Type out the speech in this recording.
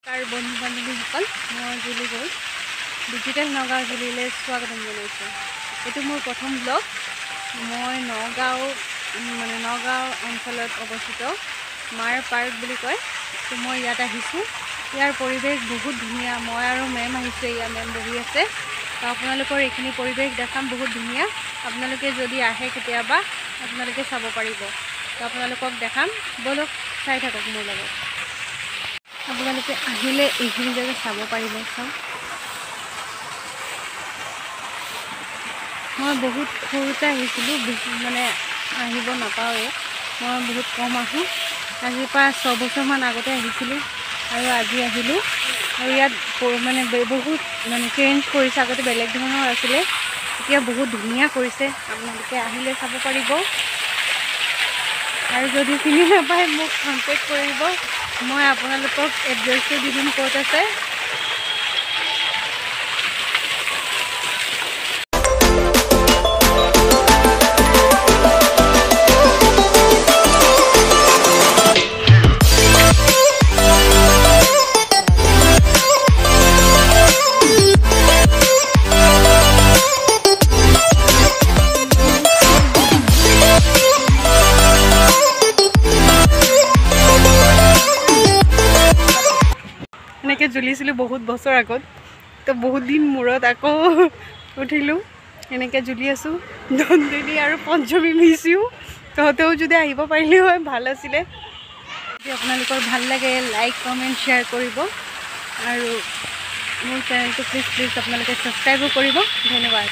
Car बंधु बान्धवीসকল মই জুলি গৈ ডিজিটেল নগাঁও জিলালৈ স্বাগতম জনাইছোঁ। এইটো মোৰ প্ৰথম ব্লগ। মই নগাঁও অঞ্চলত অৱস্থিত মাৰ পাৰ্ক বুলি কয়। তো মই ইয়াত আহিছোঁ। ইয়াৰ পৰিৱেশ বহুত ধুনীয়া। মই আৰু মেম আহিছোঁ, ইয়াৰ মেম বহি আছে। তো আপোনালোকৰ এইখিনি পৰিৱেশ দেখাম, বহুত ধুনীয়া। আপোনালোকে যদি আহে কেতিয়াবা আপোনালোকে চাব পাৰিব। তো আপোনালোকক দেখাম, বলক চাই থাকক মোৰ লগত। আপোনালোকে আহিলে এইখিনি জেগা চাব পাৰিব। চাওক, মই বহুত সৰুতে আহিছিলোঁ, মানে আহিব নাপাওঁৱে। মই বহুত কম আহোঁ। আজিৰ পৰা 6 বছৰমান আগতে আহিছিলোঁ আৰু আজি আহিলোঁ। আৰু ইয়াত মানে বহুত চেঞ্জ কৰিছে। আগতে বেলেগ ধৰণৰ আছিলে, এতিয়া বহুত ধুনীয়া কৰিছে। আপোনালোকে আহিলে চাব পাৰিব। আৰু যদি চিনি নাপায় মোক কণ্টেক্ট কৰিব, মই আপোনালোকক এড্ৰেছটো দি দিম ক'ত আছে। এনেকৈ জ্বলিছিলোঁ বহুত বছৰ আগত। তো বহুত দিন মূৰত আকৌ উঠিলোঁ, এনেকৈ জ্বলি আছোঁ। ধনদেৱী আৰু পঞ্চমী মিছোঁ। তহঁতেও যদি আহিব পাৰিলে হয় ভাল আছিলে। যদি আপোনালোকৰ ভাল লাগে লাইক কমেণ্ট শ্বেয়াৰ কৰিব আৰু মোৰ চেনেলটো প্লিজ আপোনালোকে ছাবস্ক্ৰাইবো কৰিব। ধন্যবাদ।